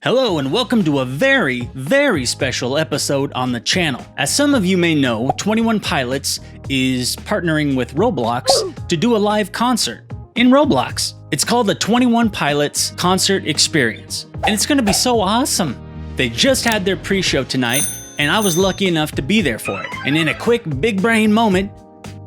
Hello and welcome to a very, very special episode on the channel. As some of you may know, 21 Pilots is partnering with Roblox to do a live concert in Roblox. It's called the 21 Pilots Concert Experience, and it's gonna be so awesome. They just had their pre-show tonight, and I was lucky enough to be there for it. And in a quick big brain moment,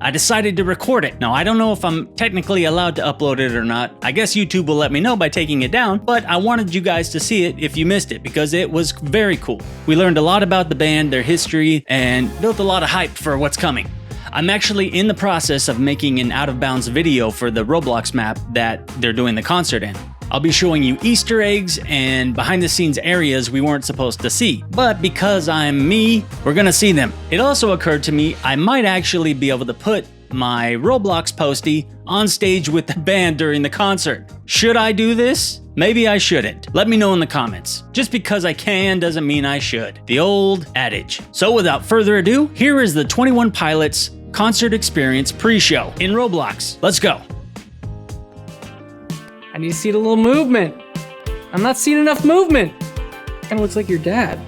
I decided to record it. Now, I don't know if I'm technically allowed to upload it or not. I guess YouTube will let me know by taking it down, but I wanted you guys to see it if you missed it because it was very cool. We learned a lot about the band, their history, and built a lot of hype for what's coming. I'm actually in the process of making an out-of-bounds video for the Roblox map that they're doing the concert in. I'll be showing you Easter eggs and behind-the-scenes areas we weren't supposed to see. But because I'm me, we're gonna see them. It also occurred to me I might actually be able to put my Roblox Posty on stage with the band during the concert. Should I do this? Maybe I shouldn't. Let me know in the comments. Just because I can doesn't mean I should. The old adage. So without further ado, here is the 21 Pilots Concert Experience pre-show in Roblox. Let's go. I need to see a little movement. I'm not seeing enough movement. Kind of looks like your dad.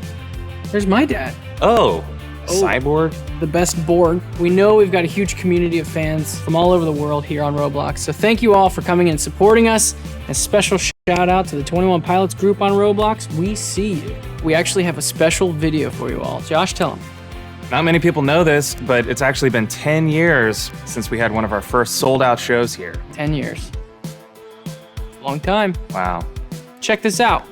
There's my dad. Oh, Cyborg? The best Borg. We know we've got a huge community of fans from all over the world here on Roblox. So thank you all for coming and supporting us. And special shout out to the 21 Pilots group on Roblox. We see you. We actually have a special video for you all. Josh, tell them. Not many people know this, but it's actually been 10 years since we had one of our first sold out shows here. 10 years. Long time. Wow. Check this out.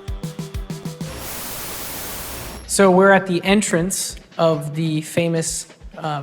So we're at the entrance of the famous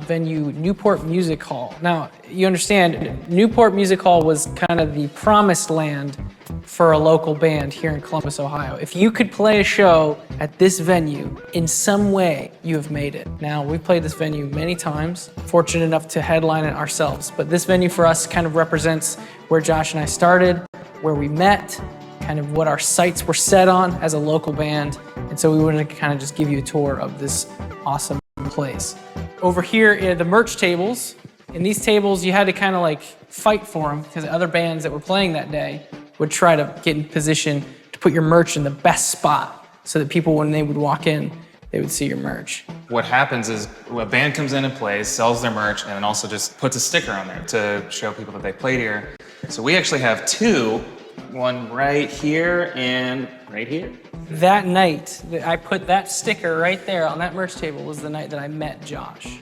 venue, Newport Music Hall. Now, you understand, Newport Music Hall was kind of the promised land for a local band here in Columbus, Ohio. If you could play a show at this venue, in some way, you have made it. Now, we've played this venue many times, fortunate enough to headline it ourselves, but this venue for us kind of represents where Josh and I started, where we met, kind of what our sights were set on as a local band. And so we wanted to kind of just give you a tour of this awesome place. Over here are the merch tables. In these tables, you had to kind of like fight for them because other bands that were playing that day would try to get in position to put your merch in the best spot so that people, when they would walk in, they would see your merch. What happens is a band comes in and plays, sells their merch, and then also just puts a sticker on there to show people that they played here. So we actually have two, one right here and right here. That night, I put that sticker right there on that merch table was the night that I met Josh.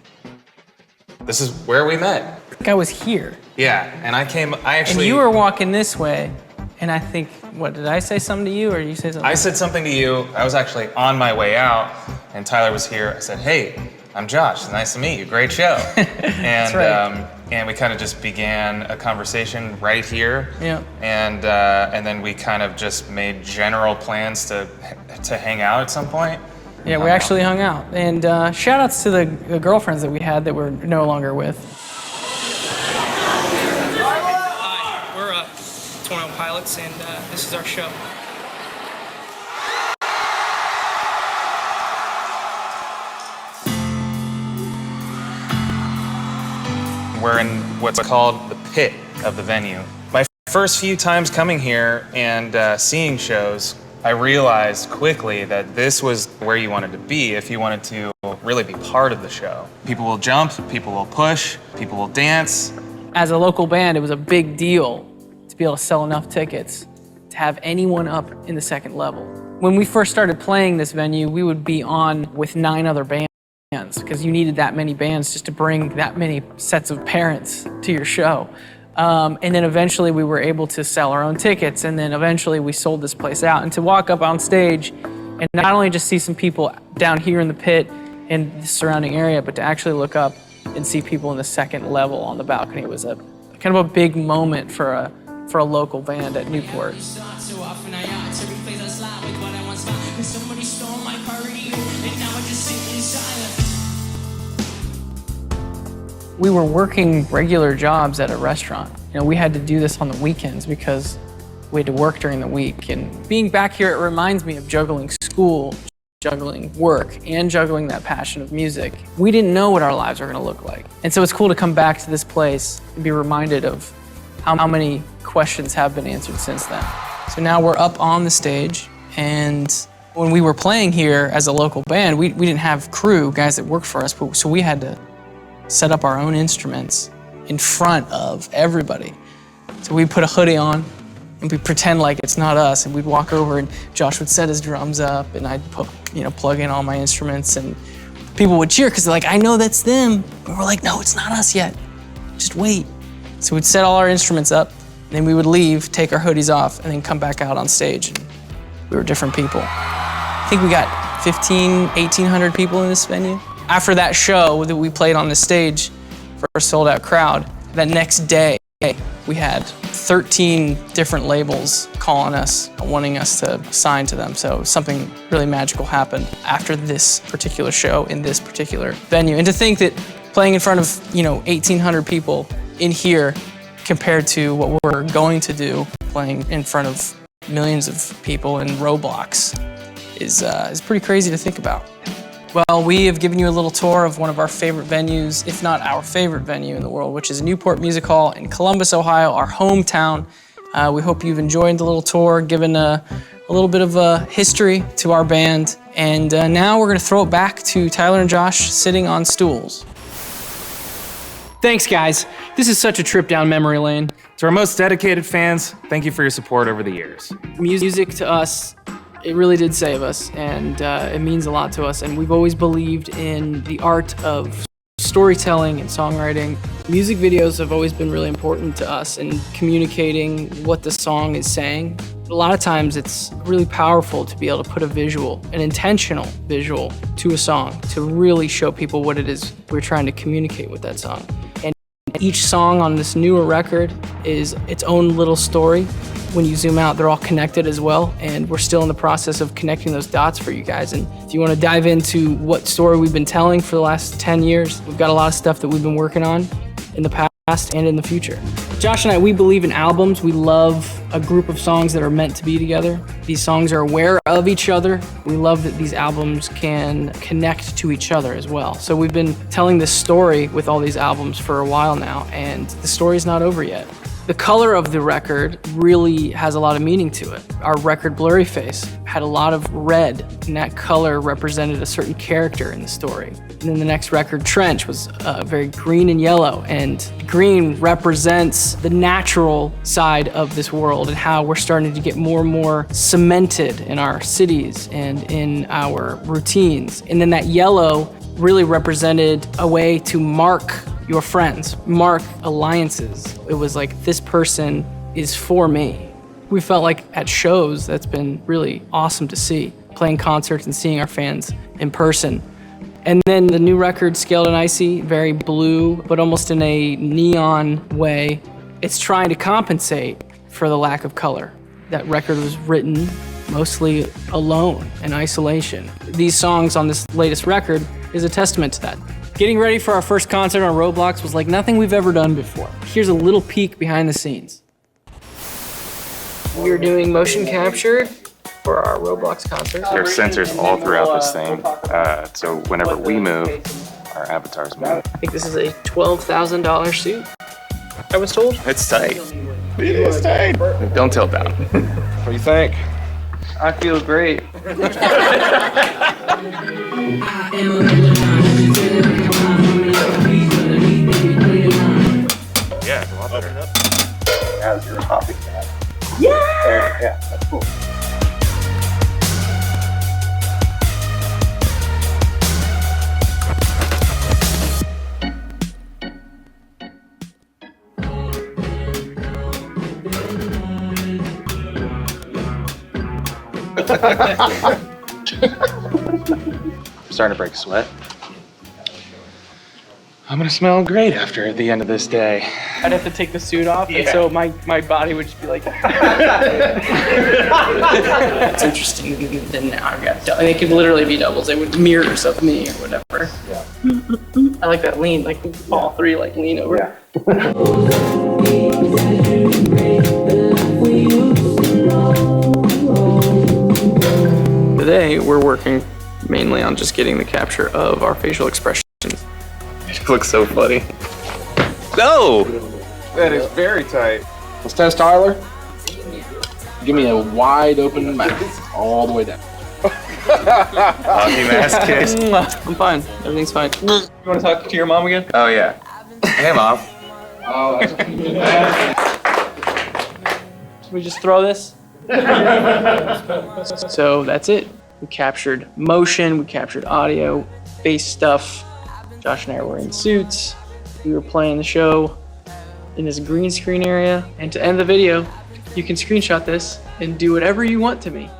This is where we met. That guy was here. Yeah, and I actually... And you were walking this way, and I think, what, did I say something to you, or you say something? I said something to you. I was actually on my way out, and Tyler was here. I said, hey, I'm Josh. Nice to meet you. Great show. And, That's right. And we kind of just began a conversation right here. Yeah. And then we kind of just made general plans to hang out at some point. Yeah, we actually hung out. And shout outs to the girlfriends that we had that we're no longer with. Hi, we're 21 Pilots, and this is our show. We're in what's called the pit of the venue. My first few times coming here and seeing shows, I realized quickly that this was where you wanted to be if you wanted to really be part of the show. People will jump, people will push, people will dance. As a local band, it was a big deal to be able to sell enough tickets to have anyone up in the second level. When we first started playing this venue, we would be on with 9 other bands because you needed that many bands just to bring that many sets of parents to your show. And then eventually we were able to sell our own tickets, and then eventually we sold this place out. And to walk up on stage and not only just see some people down here in the pit and the surrounding area, but to actually look up and see people in the second level on the balcony was a kind of a big moment for a local band at Newport. We were working regular jobs at a restaurant. You know, we had to do this on the weekends because we had to work during the week. And being back here, it reminds me of juggling school, juggling work, and juggling that passion of music. We didn't know what our lives were gonna look like. And so it's cool to come back to this place and be reminded of how many questions have been answered since then. So now we're up on the stage, and When we were playing here as a local band, we didn't have crew, guys that worked for us, so we had to set up our own instruments in front of everybody. So we'd put a hoodie on and we'd pretend like it's not us, and we'd walk over and Josh would set his drums up and I'd plug in all my instruments, and people would cheer because they're like, I know that's them. And we're like, no, it's not us yet. Just wait. So we'd set all our instruments up, and then we would leave, take our hoodies off, and then come back out on stage. And we were different people. I think we got 1,800 people in this venue. After that show that we played on the stage for a sold-out crowd, that next day, we had 13 different labels calling us, wanting us to sign to them. So something really magical happened after this particular show in this particular venue. And to think that playing in front of 1,800 people in here compared to what we're going to do, playing in front of millions of people in Roblox, is pretty crazy to think about. Well, we have given you a little tour of one of our favorite venues, if not our favorite venue in the world, which is Newport Music Hall in Columbus, Ohio, our hometown. We hope you've enjoyed the little tour, given a little bit of a history to our band. And now we're gonna throw it back to Tyler and Josh sitting on stools. Thanks, guys. This is such a trip down memory lane. To our most dedicated fans, thank you for your support over the years. Music to us, it really did save us, and it means a lot to us. And we've always believed in the art of storytelling and songwriting. Music videos have always been really important to us in communicating what the song is saying. A lot of times it's really powerful to be able to put a visual, an intentional visual, to a song to really show people what it is we're trying to communicate with that song. And each song on this newer record is its own little story. When you zoom out, they're all connected as well, and we're still in the process of connecting those dots for you guys. And if you want to dive into what story we've been telling for the last 10 years, we've got a lot of stuff that we've been working on in the past and in the future. Josh and I, we believe in albums. We love a group of songs that are meant to be together. These songs are aware of each other. We love that these albums can connect to each other as well. So we've been telling this story with all these albums for a while now, and the story's not over yet. The color of the record really has a lot of meaning to it. Our record, Blurry Face, had a lot of red, and that color represented a certain character in the story. And then the next record, Trench, was very green and yellow, and green represents the natural side of this world and how we're starting to get more and more cemented in our cities and in our routines. And then that yellow really represented a way to mark your friends, mark alliances. It was like, this person is for me. We felt like at shows, that's been really awesome to see, playing concerts and seeing our fans in person. And then the new record, Scaled and Icy, very blue, but almost in a neon way. It's trying to compensate for the lack of color. That record was written mostly alone, in isolation. These songs on this latest record is a testament to that. Getting ready for our first concert on Roblox was like nothing we've ever done before. Here's a little peek behind the scenes. We're doing motion capture for our Roblox concert. There are sensors all throughout this thing, so whenever we move, our avatars move. I think this is a $12,000 suit, I was told. It's tight. It is tight. Don't tilt down. What do you think? I feel great. Yeah, it's a lot better. As your topic. Yeah! Yeah, that's cool. I'm starting to break a sweat. I'm gonna smell great after the end of this day. I'd have to take the suit off, and so my body would just be like. It's interesting. Then now I've got. They could literally be doubles. They would mirrors of me or whatever. Yeah. I like that lean, like all three, like lean over. Yeah. Today we're working mainly on just getting the capture of our facial expressions. It looks so funny. No! That is very tight. Let's test Tyler. Give me a wide open mouth all the way down. Hockey mask kiss. I'm fine. Everything's fine. You want to talk to your mom again? Oh yeah. Hey mom. Should we just throw this? So that's it. We captured motion, we captured audio, bass stuff. Josh and I are wearing suits. We were playing the show in this green screen area. And to end the video, you can screenshot this and do whatever you want to me.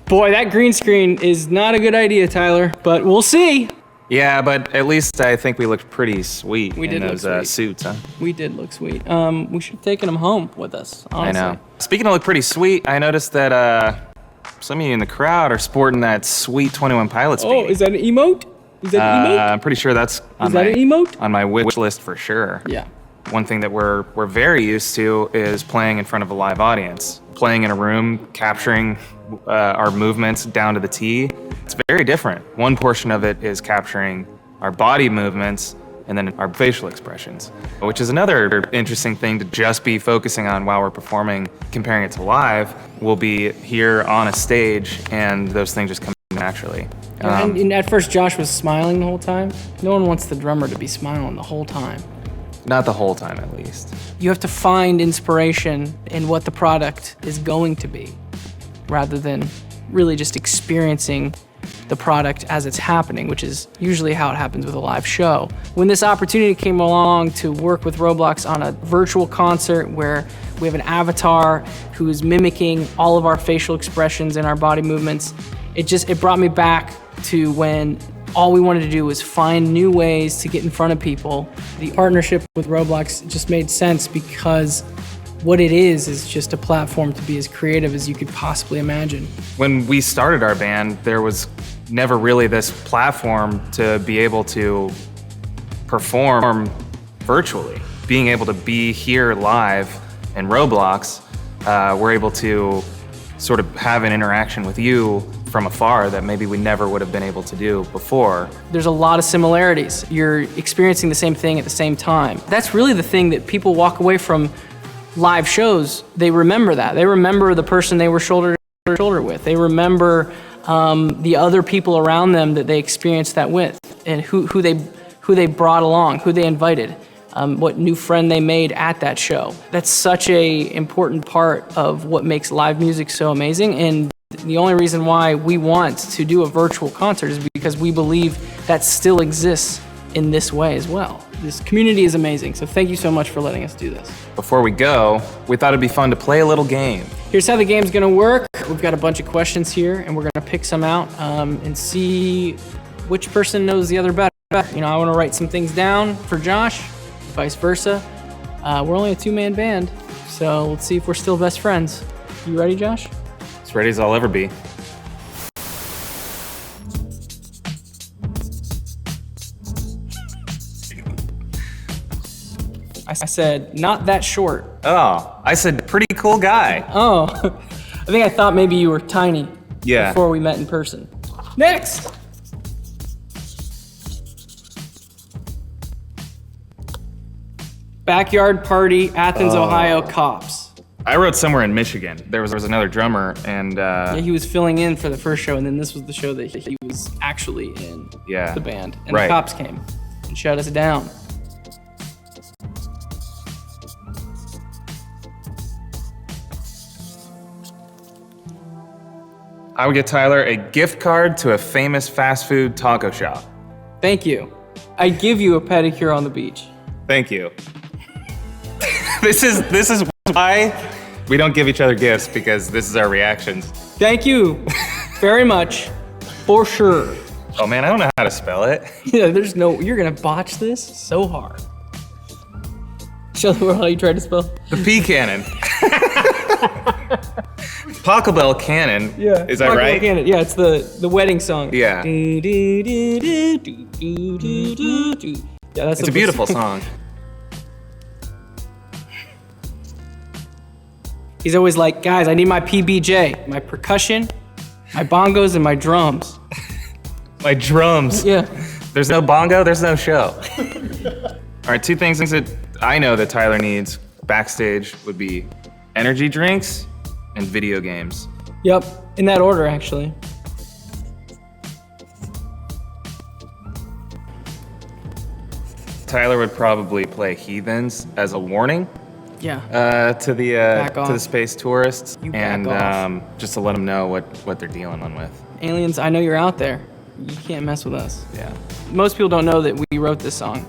Boy, that green screen is not a good idea, Tyler, but we'll see. Yeah, but at least I think we looked pretty sweet We in did look those sweet. suits, huh? We did look sweet. We should have taken them home with us, honestly. I know. Speaking of look pretty sweet, I noticed that some of you in the crowd are sporting that sweet 21 Pilots beanie. Oh, is that an emote? Is that an emote? I'm pretty sure that's on that an emote? on my wish list for sure. Yeah. One thing that we're very used to is playing in front of a live audience. Playing in a room, capturing our movements down to the T. It's very different. One portion of it is capturing our body movements and then our facial expressions, which is another interesting thing to just be focusing on while we're performing. Comparing it to live, we'll be here on a stage and those things just come naturally. And at first, Josh was smiling the whole time. No one wants the drummer to be smiling the whole time. Not the whole time, at least. You have to find inspiration in what the product is going to be, rather than really just experiencing the product as it's happening, which is usually how it happens with a live show. When this opportunity came along to work with Roblox on a virtual concert where we have an avatar who is mimicking all of our facial expressions and our body movements, it brought me back to when all we wanted to do was find new ways to get in front of people. The partnership with Roblox just made sense because what it is just a platform to be as creative as you could possibly imagine. When we started our band, there was never really this platform to be able to perform virtually. Being able to be here live in Roblox, we're able to sort of have an interaction with you from afar that maybe we never would have been able to do before. There's a lot of similarities. You're experiencing the same thing at the same time. That's really the thing that people walk away from live shows. They remember that. They remember the person they were shoulder to shoulder with. They remember the other people around them that they experienced that with, and who they brought along, who they invited, what new friend they made at that show. That's such a important part of what makes live music so amazing. And the only reason why we want to do a virtual concert is because we believe that still exists in this way as well. This community is amazing, so thank you so much for letting us do this. Before we go, we thought it'd be fun to play a little game. Here's how the game's gonna work. We've got a bunch of questions here, and we're gonna pick some out and see which person knows the other better. You know, I wanna write some things down for Josh, vice versa. We're only a two-man band, so let's see if we're still best friends. You ready, Josh? As ready as I'll ever be. I said, not that short. Oh, I said pretty cool guy. Oh, I think I thought maybe you were tiny before we met in person. Next! Backyard party, Athens, Ohio, cops. I wrote somewhere in Michigan. There was another drummer and Yeah, he was filling in for the first show, and then this was the show that he was actually in Yeah. the band. And Right. the cops came and shut us down. I would get Tyler a gift card to a famous fast food taco shop. Thank you. I give you a pedicure on the beach. Thank you. This is why we don't give each other gifts, because this is our reactions. Thank you very much, for sure. Oh man, I don't know how to spell it. Yeah, you're gonna botch this so hard. Show the world how you tried to spell. The P cannon. Pachelbel cannon. Yeah. Is that right? Cannon. Yeah, it's the wedding song. Yeah. Do, do, do, do, do, do, do, do, do. Yeah, that's It's a beautiful song. He's always like, guys, I need my PBJ, my percussion, my bongos, and my drums. My drums. Yeah. There's no bongo, there's no show. All right, two things that I know that Tyler needs Backstage would be energy drinks and video games. Yep, in that order, actually. Tyler would probably play Heathens as a warning Yeah. to the Back to off. the space tourists, You back and off. just to let them know what they're dealing with. Aliens, I know you're out there. You can't mess with us. Yeah, Most people don't know that we wrote this song.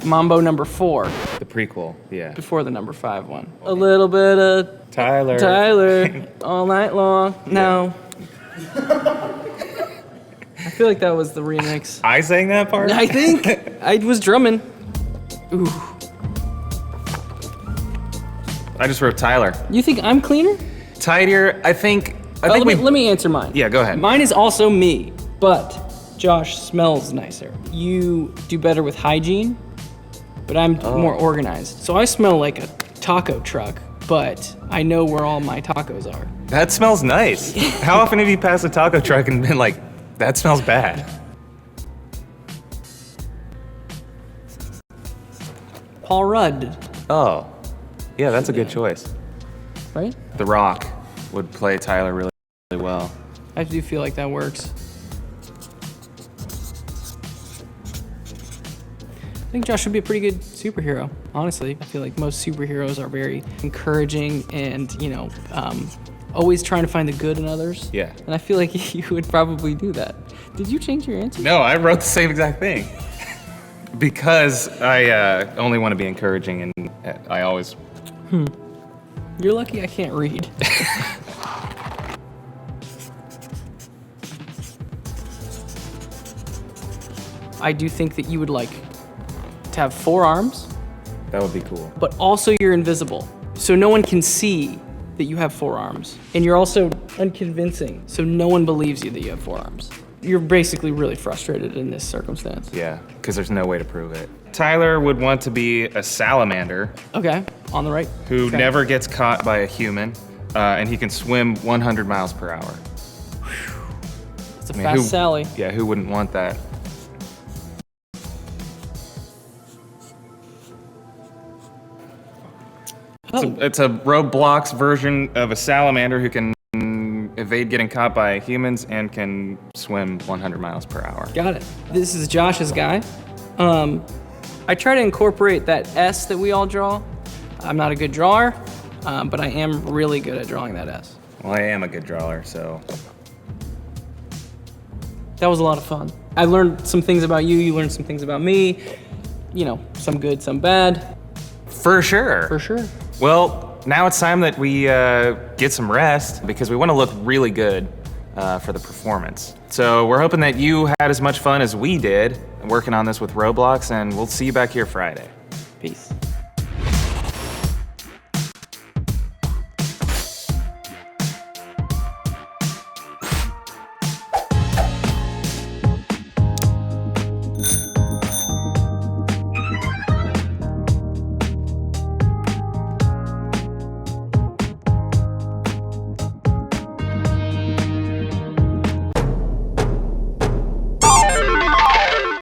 Mambo number 4, the prequel. Yeah, before the number 5 one. A little bit of Tyler. Tyler all night long. No. I feel like that was the remix. I sang that part. I think I was drumming. Ooh. I just wrote Tyler. You think I'm cleaner? Tidier. I think let me answer mine. Yeah, go ahead. Mine is also me, but Josh smells nicer. You do better with hygiene, but I'm more organized. So I smell like a taco truck, but I know where all my tacos are. That smells nice. How often have you passed a taco truck and been like, that smells bad? Paul Rudd, Oh, yeah, that's a good choice. right? The Rock would play Tyler really, really well. I do feel like that works. I think Josh would be a pretty good superhero, honestly. I feel like most superheroes are very encouraging and, always trying to find the good in others. Yeah. And I feel like you would probably do that. Did you change your answer? No, I wrote the same exact thing. Because I only want to be encouraging, and I always... You're lucky I can't read. I do think that you would like to have 4 arms, That would be cool. but also you're invisible. So no one can see that you have 4 arms. And you're also unconvincing, so no one believes you that you have 4 arms. You're basically really frustrated in this circumstance. Yeah, because there's no way to prove it. Tyler would want to be a salamander Okay, on the right. who Okay. never gets caught by a human, and he can swim 100 miles per hour. It's a I mean, fast Sally. Yeah, who wouldn't want that? It's a Roblox version of a salamander who can evade getting caught by humans and can swim 100 miles per hour. Got it. This is Josh's guy. I try to incorporate that S that we all draw. I'm not a good drawer, but I am really good at drawing that S. Well, I am a good drawer, so That was a lot of fun. I learned some things about you, you learned some things about me. Some good, some bad. for sure. For sure. Well, now it's time that we get some rest because we want to look really good for the performance. So we're hoping that you had as much fun as we did working on this with Roblox, and we'll see you back here Friday. Peace.